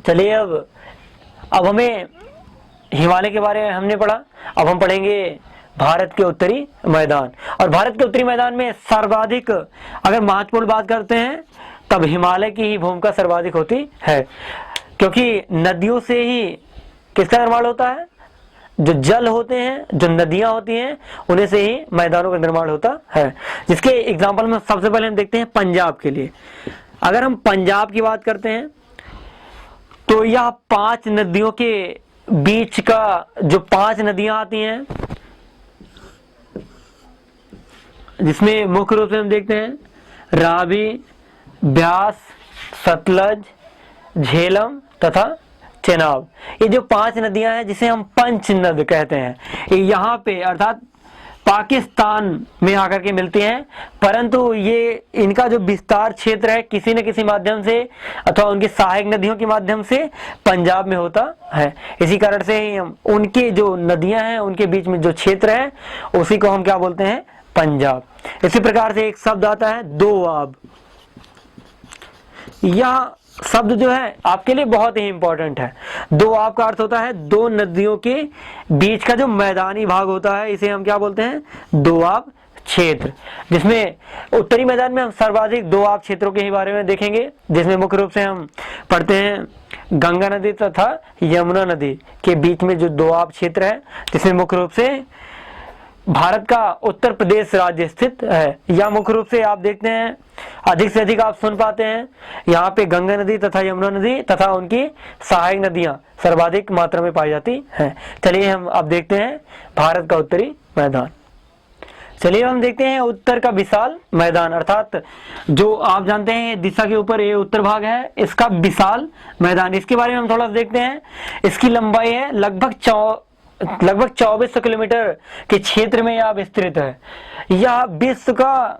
चलिए अब हमें हिमालय के बारे में हमने पढ़ा, अब हम पढ़ेंगे भारत के उत्तरी मैदान। और भारत के उत्तरी मैदान में सर्वाधिक अगर महत्वपूर्ण बात करते हैं तब हिमालय की ही भूमिका सर्वाधिक होती है, क्योंकि नदियों से ही किसका निर्माण होता है, जो जल होते हैं, जो नदियां होती हैं, उन्हीं से ही मैदानों का निर्माण होता है। जिसके एग्जाम्पल में सबसे पहले हम देखते हैं पंजाब के लिए। अगर हम पंजाब की बात करते हैं तो यह 5 नदियों के बीच का जो 5 नदियां आती हैं, जिसमें मुख्य रूप से हम देखते हैं रावी, ब्यास, सतलज, झेलम तथा चेनाब। ये जो 5 नदियां हैं जिसे हम पंच नद कहते हैं, ये यहाँ पे अर्थात पाकिस्तान में आकर के मिलती हैं, परंतु ये इनका जो विस्तार क्षेत्र है किसी न किसी माध्यम से अथवा उनकी सहायक नदियों के माध्यम से पंजाब में होता है। इसी कारण से उनके जो नदियां हैं उनके बीच में जो क्षेत्र है उसी को हम क्या बोलते हैं, पंजाब। इसी प्रकार से एक शब्द आता है दोआब। यह शब्द जो है आपके लिए बहुत ही इंपॉर्टेंट है। दोआब का अर्थ होता है 2 नदियों के बीच का जो मैदानी भाग होता है, इसे हम क्या बोलते हैं, दोआब क्षेत्र। जिसमें उत्तरी मैदान में हम सर्वाधिक दोआब क्षेत्रों के ही बारे में देखेंगे, जिसमें मुख्य रूप से हम पढ़ते हैं गंगा नदी तथा यमुना नदी के बीच में जो दोआब क्षेत्र है, जिसमें मुख्य रूप से भारत का उत्तर प्रदेश राज्य स्थित है। यह मुख्य रूप से आप देखते हैं अधिक से अधिक आप सुन पाते हैं यहाँ पे गंगा नदी तथा यमुना नदी तथा उनकी सहायक नदियां सर्वाधिक मात्रा में पाई जाती हैं। चलिए हम अब देखते हैं भारत का उत्तरी मैदान। चलिए हम देखते हैं उत्तर का विशाल मैदान, अर्थात जो आप जानते हैं दिशा के ऊपर ये उत्तर भाग है, इसका विशाल मैदान। इसके बारे में हम थोड़ा देखते हैं। इसकी लंबाई है लगभग 2400 किलोमीटर के क्षेत्र में यह विस्तृत है। यह विश्व का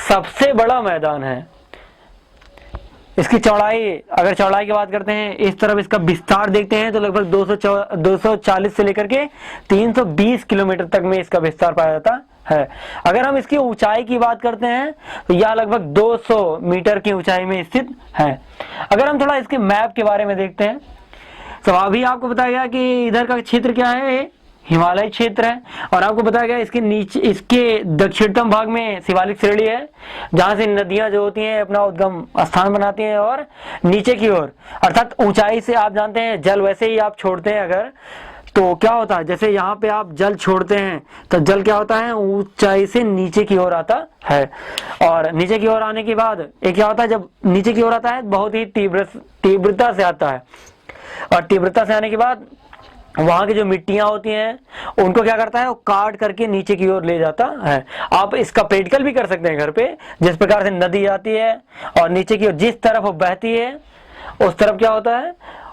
सबसे बड़ा मैदान है। इसकी चौड़ाई, अगर चौड़ाई की बात करते हैं, इस तरफ इसका विस्तार देखते हैं तो लगभग 240 से लेकर के 320 किलोमीटर तक में इसका विस्तार पाया जाता है। अगर हम इसकी ऊंचाई की बात करते हैं तो यह लगभग 200 मीटर की ऊंचाई में स्थित है। अगर हम थोड़ा इसके मैप के बारे में देखते हैं तो अभी आपको बताया गया कि इधर का क्षेत्र क्या है, हिमालय क्षेत्र है, और आपको बताया गया इसके नीचे, इसके दक्षिणतम भाग में शिवालिक श्रेणी है, जहां से नदियां जो होती हैं अपना उद्गम स्थान बनाती हैं, और नीचे की ओर अर्थात ऊंचाई से आप जानते हैं जल वैसे ही आप छोड़ते हैं अगर, तो क्या होता है, जैसे यहाँ पे आप जल छोड़ते हैं तो जल क्या होता है, ऊंचाई से नीचे की ओर आता है, और नीचे की ओर आने के बाद एक क्या होता है, जब नीचे की ओर आता है बहुत ही तीव्रता से आता है, और तीव्रता से आने के बाद वहां की जो मिट्टियां होती हैं उनको क्या करता है, वो काट करके नीचे की ओर ले जाता है। आप इसका प्रैक्टिकल भी कर सकते हैं घर पे। जिस प्रकार से नदी आती है और नीचे की ओर जिस तरफ वो बहती है उस तरफ क्या होता है,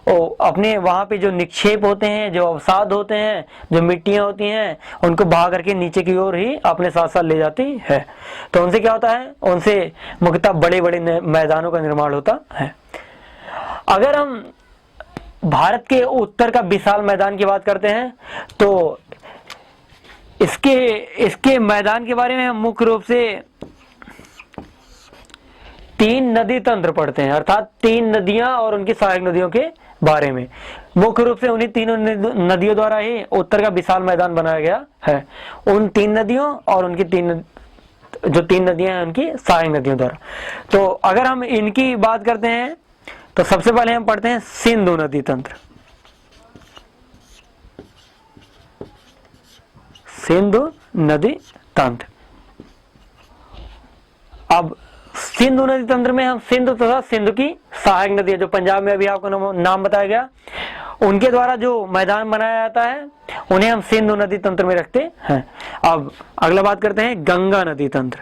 वो अपने वहां पे जो निक्षेप होते हैं, जो अवसाद होते हैं, जो मिट्टियां होती हैं, उनको बहा करके नीचे की ओर ही अपने साथ साथ ले जाती है। तो उनसे क्या होता है, उनसे मुख्यतः बड़े बड़े मैदानों का निर्माण होता है। अगर हम भारत के उत्तर का विशाल मैदान की बात करते हैं तो इसके मैदान के बारे में हम मुख्य रूप से 3 नदी तंत्र पढ़ते हैं, अर्थात 3 नदियां और उनकी सहायक नदियों के बारे में। मुख्य रूप से उन्हीं तीनों नदियों द्वारा ही उत्तर का विशाल मैदान बनाया गया है। उन 3 नदियों और उनकी 3 नदियां हैं उनकी सहायक नदियों द्वारा। तो अगर हम इनकी बात करते हैं तो सबसे पहले हम पढ़ते हैं सिंधु नदी तंत्र। सिंधु नदी तंत्र। अब सिंधु नदी तंत्र में हम सिंधु तथा सिंधु की सहायक नदियां, जो पंजाब में अभी आपको नाम बताया गया, उनके द्वारा जो मैदान बनाया जाता है उन्हें हम सिंधु नदी तंत्र में रखते हैं। अब अगला बात करते हैं गंगा नदी तंत्र।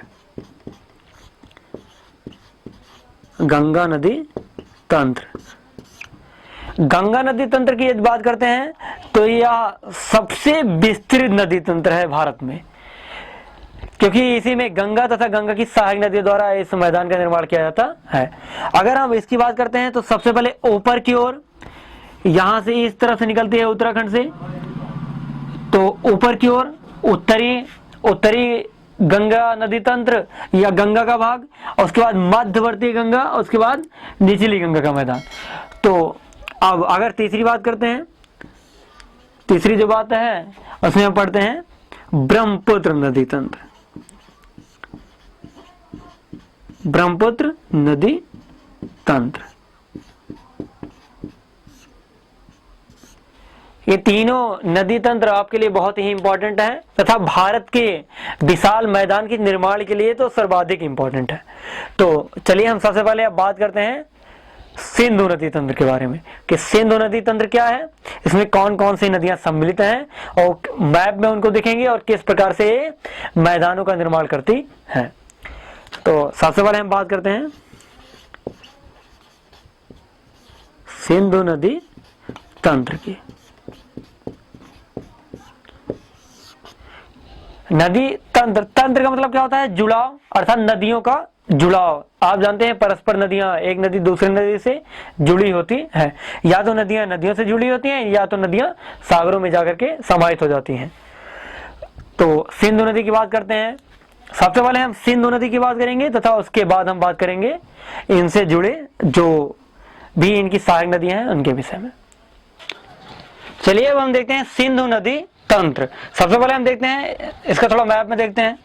गंगा नदी तंत्र। गंगा नदी तंत्र की यदि बात करते हैं तो यह सबसे विस्तृत नदी तंत्र है भारत में, क्योंकि इसी में गंगा तथा गंगा की सहायक नदियों द्वारा इस मैदान का निर्माण किया जाता है। अगर हम इसकी बात करते हैं तो सबसे पहले ऊपर की ओर यहां से इस तरफ से निकलती है उत्तराखंड से, तो ऊपर की ओर उत्तरी गंगा नदी तंत्र या गंगा का भाग, और उसके बाद मध्यवर्ती गंगा, और उसके बाद निचली गंगा का मैदान। तो अब अगर तीसरी बात करते हैं, तीसरी जो बात है उसमें हम पढ़ते हैं ब्रह्मपुत्र नदी तंत्र। ब्रह्मपुत्र नदी तंत्र, ये तीनों नदी तंत्र आपके लिए बहुत ही इंपॉर्टेंट है तथा भारत के विशाल मैदान के निर्माण के लिए तो सर्वाधिक इंपॉर्टेंट है। तो चलिए हम सबसे पहले अब बात करते हैं सिंधु नदी तंत्र के बारे में कि सिंधु नदी तंत्र क्या है, इसमें कौन कौन सी नदियां सम्मिलित हैं और मैप में उनको देखेंगे और किस प्रकार से मैदानों का निर्माण करती है। तो सबसे पहले हम बात करते हैं सिंधु नदी तंत्र की। नदी तंत्र, तंत्र का मतलब क्या होता है, जुड़ाव, अर्थात नदियों का जुड़ाव। आप जानते हैं परस्पर नदियां एक नदी दूसरी नदी से जुड़ी होती है, या तो नदियां नदियों से जुड़ी होती हैं या तो नदियां सागरों में जाकर के समाहित हो जाती हैं। तो सिंधु नदी की बात करते हैं। सबसे पहले हम सिंधु नदी की बात करेंगे तथा उसके बाद हम बात करेंगे इनसे जुड़े जो भी इनकी सहायक नदियां हैं उनके विषय में। चलिए अब हम देखते हैं सिंधु नदी तंत्र। सबसे पहले हम देखते हैं इसका थोड़ा मैप में देखते हैं।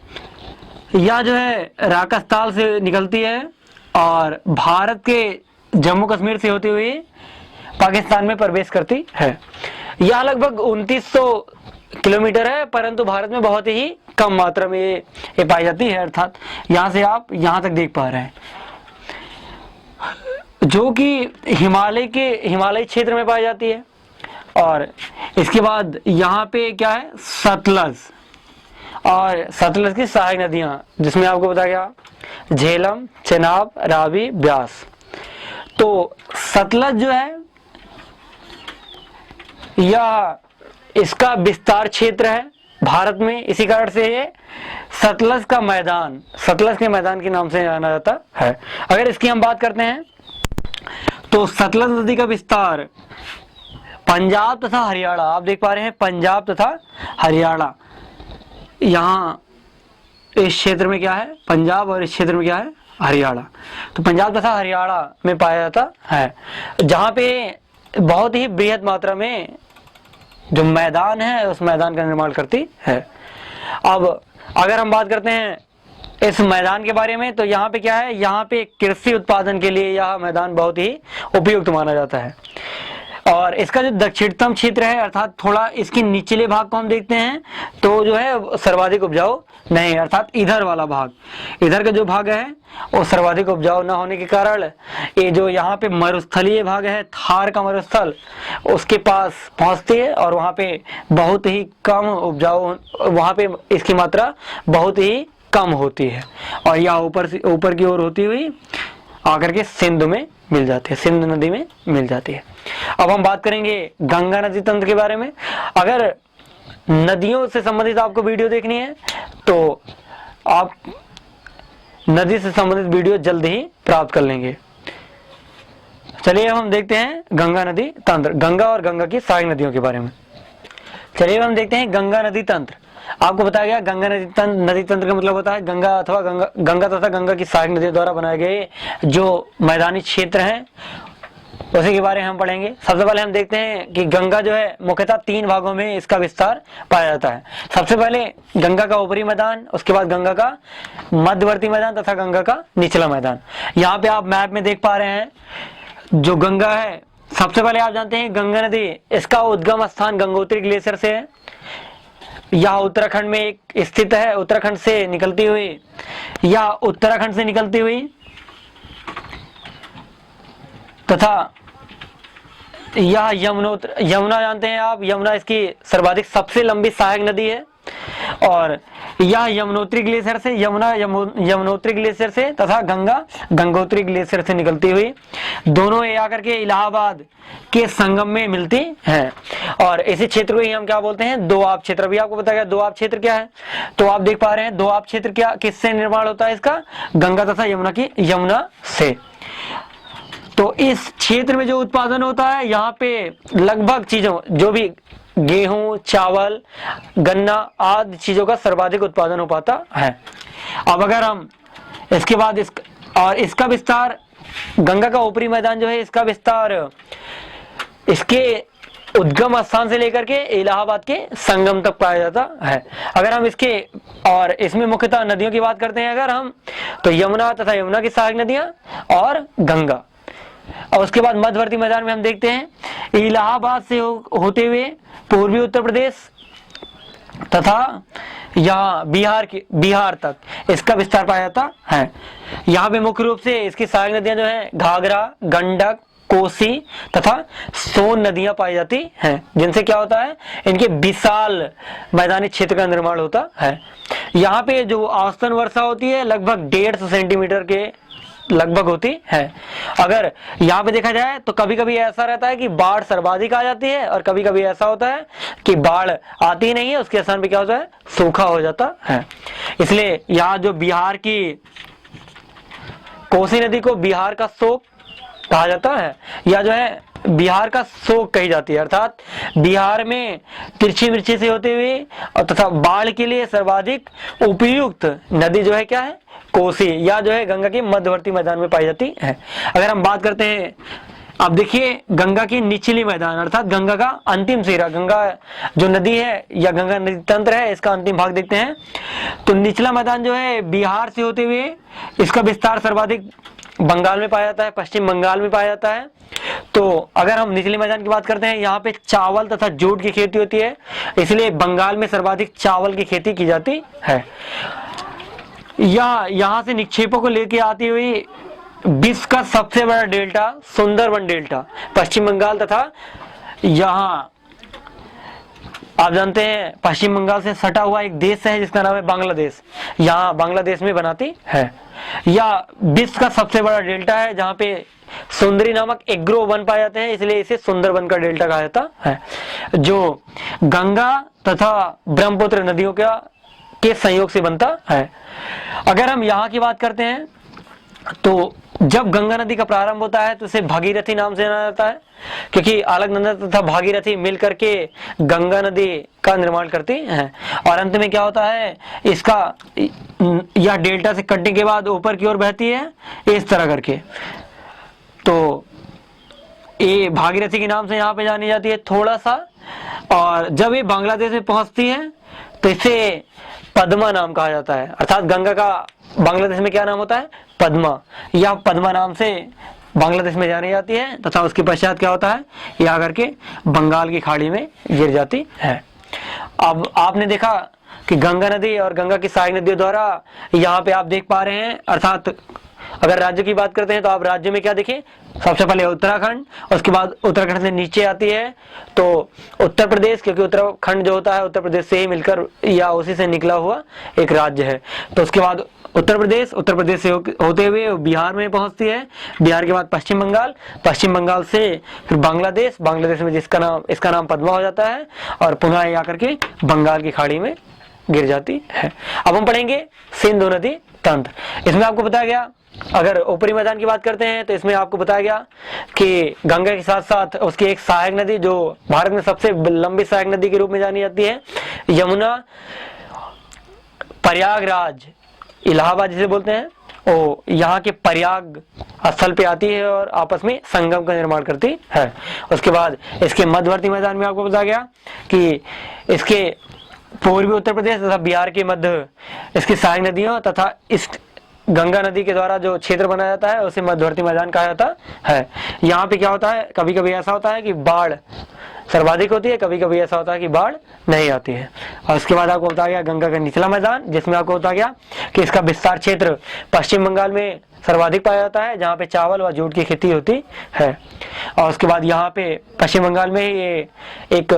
यह जो है राजस्थान से निकलती है और भारत के जम्मू कश्मीर से होती हुई पाकिस्तान में प्रवेश करती है। यह लगभग 2900 किलोमीटर है, परंतु भारत में बहुत ही कम मात्रा में ये पाई जाती है, अर्थात यहाँ से आप यहाँ तक देख पा रहे हैं, जो कि हिमालय क्षेत्र में पाई जाती है। और इसके बाद यहाँ पे क्या है, सतलज, और सतलज की सहायक नदियां जिसमें आपको बताया गया झेलम, चेनाब, रावी, ब्यास। तो सतलज जो है यह इसका विस्तार क्षेत्र है भारत में, इसी कारण से ये सतलज का मैदान, सतलज के मैदान के नाम से जाना जाता है। अगर इसकी हम बात करते हैं तो सतलज नदी का विस्तार पंजाब तथा हरियाणा, आप देख पा रहे हैं पंजाब तथा हरियाणा, यहाँ इस क्षेत्र में क्या है पंजाब और इस क्षेत्र में क्या है हरियाणा। तो पंजाब तथा हरियाणा में पाया जाता है, जहाँ पे बहुत ही बृहद मात्रा में जो मैदान है उस मैदान का निर्माण करती है। अब अगर हम बात करते हैं इस मैदान के बारे में, तो यहाँ पे क्या है, यहाँ पे कृषि उत्पादन के लिए यह मैदान बहुत ही उपयुक्त माना जाता है। और इसका जो दक्षिणतम क्षेत्र है, अर्थात थोड़ा इसके निचले भाग को हम देखते हैं तो जो है सर्वाधिक उपजाऊ नहीं, अर्थात इधर वाला भाग, इधर का जो भाग है वो सर्वाधिक उपजाऊ न होने के कारण ये जो यहाँ पे मरुस्थलीय भाग है, थार का मरुस्थल, उसके पास पहुँचती है और वहाँ पे बहुत ही कम उपजाऊ, वहाँ पे इसकी मात्रा बहुत ही कम होती है और यह ऊपर की ओर होती हुई आकर के सिंध में मिल जाती है, सिंध नदी में मिल जाती है। अब हम बात करेंगे गंगा नदी तंत्र के बारे में। अगर नदियों से संबंधित आपको वीडियो देखनी है तो आप नदी से संबंधित वीडियो जल्द ही प्राप्त कर लेंगे। चलिए अब हम देखते हैं गंगा नदी तंत्र, गंगा और गंगा की सहायक नदियों के बारे में। चलिए हम देखते हैं गंगा नदी तंत्र। आपको बताया गया गंगा नदी तंत्र का मतलब होता है गंगा अथवा गंगा तथा गंगा की सहायक नदियों द्वारा बनाए गए जो मैदानी क्षेत्र हैं उसी के बारे में हम पढ़ेंगे। सबसे पहले हम देखते हैं कि गंगा जो है मुख्यतः 3 भागों में इसका विस्तार पाया जाता है। सबसे पहले गंगा का ऊपरी मैदान, उसके बाद गंगा का मध्यवर्ती मैदान तथा गंगा का निचला मैदान। यहाँ पे आप मैप में देख पा रहे हैं जो गंगा है, सबसे पहले आप जानते हैं गंगा नदी, इसका उद्गम स्थान गंगोत्री ग्लेशियर से है। यह उत्तराखंड में एक स्थित है, उत्तराखंड से निकलती हुई तथा यह यमुना जानते हैं आप, यमुना इसकी सर्वाधिक सबसे लंबी सहायक नदी है और यह यमुनोत्री ग्लेशियर से तथा गंगा गंगोत्री ग्लेशियर से निकलती हुई दोनों ये आकर के इलाहाबाद के संगम में मिलती है। और इसी क्षेत्र को ही हम क्या बोलते हैं, दोआब क्षेत्र। अभी आपको बताया गया दोआब क्षेत्र क्या है, तो आप देख पा रहे हैं दोआब क्षेत्र क्या किससे निर्माण होता है इसका, गंगा तथा यमुना से। तो इस क्षेत्र में जो उत्पादन होता है यहाँ पे लगभग चीजों जो भी गेहूं, चावल, गन्ना आदि चीजों का सर्वाधिक उत्पादन हो पाता है। अब अगर हम इसके बाद इसका विस्तार, गंगा का ऊपरी मैदान जो है इसका विस्तार इसके उद्गम स्थान से लेकर के इलाहाबाद के संगम तक पाया जाता है। अगर हम इसके और इसमें मुख्यतः नदियों की बात करते हैं अगर हम, तो यमुना तथा यमुना की सहायक नदियां और गंगा। और उसके बाद मध्यवर्ती मैदान में हम देखते हैं इलाहाबाद से होते हुए पूर्वी उत्तर प्रदेश तथा यहाँ बिहार तक इसका विस्तार पाया जाता है। यहाँ पे मुख्य रूप से इसकी सहायक नदियां जो है घाघरा, गंडक, कोसी तथा सोन नदियां पाई जाती हैं, जिनसे क्या होता है, इनके विशाल मैदानी क्षेत्र का निर्माण होता है। यहाँ पे जो औसतन वर्षा होती है लगभग 150 सेंटीमीटर के लगभग होती है। अगर यहाँ पे देखा जाए तो कभी कभी ऐसा रहता है कि बाढ़ सर्वाधिक आ जाती है और कभी कभी ऐसा होता है कि बाढ़ आती नहीं है, उसके स्थान पे क्या होता है, सूखा हो जाता है। इसलिए यहाँ जो बिहार की कोसी नदी को बिहार का शोक कहा जाता है, या जो है बिहार का शोक कही जाती है, अर्थात बिहार में तिरछी मिर्ची से होते हुए और तथा बाढ़ के लिए सर्वाधिक उपयुक्त नदी जो है क्या है, कोसी या जो है गंगा के मध्यवर्ती मैदान में पाई जाती है। अगर हम बात करते हैं, अब देखिए गंगा की निचली मैदान अर्थात गंगा का अंतिम सिरा, गंगा जो नदी है या गंगा नदी तंत्र है, इसका अंतिम भाग देखते हैं। तो निचला मैदान जो है बिहार से होते हुए इसका विस्तार सर्वाधिक बंगाल में पाया जाता है, पश्चिम बंगाल में पाया जाता है। तो अगर हम निचले मैदान की बात करते हैं, यहाँ पे चावल तथा जूट की खेती होती है, इसलिए बंगाल में सर्वाधिक चावल की खेती की जाती है। या यहाँ से निक्षेपों को लेके आती हुई विश्व का सबसे बड़ा डेल्टा सुंदरबन डेल्टा पश्चिम बंगाल तथा यहाँ आप जानते हैं पश्चिम बंगाल से सटा हुआ एक देश है जिसका नाम है बांग्लादेश, यहाँ बांग्लादेश में बनाती है। या विश्व का सबसे बड़ा डेल्टा है जहाँ पे सुंदरी नामक एग्रो वन पाए जाते हैं, इसलिए इसे सुंदरबन का डेल्टा कहा जाता है, जो गंगा तथा ब्रह्मपुत्र नदियों के संयोग से बनता है। अगर हम यहाँ की बात करते हैं तो जब गंगा नदी का प्रारंभ होता है तो इसे भागीरथी नाम से जाना जाता है, क्योंकि अलकनंदा तथा भागीरथी मिलकर के गंगा नदी का निर्माण करती हैं। और अंत में क्या होता है, इसका यह डेल्टा से कटने के बाद ऊपर की ओर बहती है इस तरह करके। तो ये भागीरथी के नाम से यहाँ पे जानी जाती है थोड़ा सा। और जब ये बांग्लादेश में पहुंचती है तो इसे पद्मा नाम कहा जाता है, अर्थात गंगा का बांग्लादेश में क्या नाम होता है, पद्मा। यह पद्मा नाम से बांग्लादेश में जानी जाती है तथा उसके पश्चात क्या होता है, यह आकर के बंगाल की खाड़ी में गिर जाती है। अब आपने देखा कि गंगा नदी और गंगा की सहायक नदियों द्वारा यहाँ पे आप देख पा रहे हैं, अर्थात अगर राज्य की बात करते हैं तो आप राज्य में क्या देखें, सबसे पहले उत्तराखंड, उसके बाद उत्तराखंड से नीचे आती है तो उत्तर प्रदेश, क्योंकि उत्तराखंड जो होता है उत्तर प्रदेश से ही मिलकर या उसी से निकला हुआ एक राज्य है। तो उसके बाद उत्तर प्रदेश से होते हुए बिहार में पहुंचती है, बिहार के बाद पश्चिम बंगाल, पश्चिम बंगाल से फिर बांग्लादेश में इसका नाम पद्मा हो जाता है और पुनः ये आकर के बंगाल की खाड़ी में गिर जाती है। अब हम पढ़ेंगे सिंधु नदी तंत्र। इसमें आपको बताया गया, अगर ऊपरी मैदान की बात करते हैं तो इसमें आपको बताया गया कि गंगा के साथ साथ उसकी एक सहायक नदी जो भारत में सबसे लंबी सहायक नदी के रूप में जानी जाती है, यमुना, प्रयागराज, इलाहाबाद जिसे बोलते हैं, वो यहाँ के प्रयाग स्थल पे आती है और आपस में संगम का निर्माण करती है। उसके बाद इसके मध्यवर्ती मैदान में आपको बताया गया कि इसके पूर्वी उत्तर प्रदेश तथा बिहार के मध्य इसकी सहायक नदियों तथा इस गंगा नदी के द्वारा जो क्षेत्र बनाया जाता है उसे मध्यवर्ती मैदान कहा जाता है। यहाँ पे क्या होता है, कभी कभी ऐसा होता है कि बाढ़ सर्वाधिक होती है, कभी कभी ऐसा होता है कि बाढ़ नहीं आती है। और उसके बाद आपको बताया गया गंगा का निचला मैदान, जिसमें आपको बताया गया कि इसका विस्तार क्षेत्र पश्चिम बंगाल में सर्वाधिक पाया जाता है, जहाँ पे चावल व जूट की खेती होती है। और उसके बाद यहाँ पे पश्चिम बंगाल में ही ये एक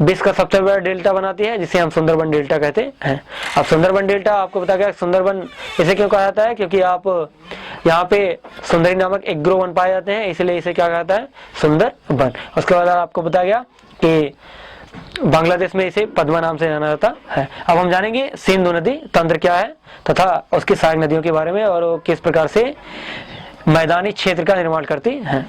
विश्व का सबसे बड़ा डेल्टा बनाती है, जिसे हम सुंदरबन डेल्टा कहते हैं। अब सुंदरबन डेल्टा आपको बताया गया, सुंदरबन इसे क्यों कहा जाता है, क्योंकि आप यहाँ पे सुंदरी नामक एग्रो वन पाए जाते हैं, इसलिए इसे क्या कहता है, सुंदरबन। उसके बाद आपको बताया गया कि बांग्लादेश में इसे पद्मा नाम से जाना जाता है। अब हम जानेंगे सिंधु नदी तंत्र क्या है तथा उसकी सहायक नदियों के बारे में और किस प्रकार से मैदानी क्षेत्र का निर्माण करती है।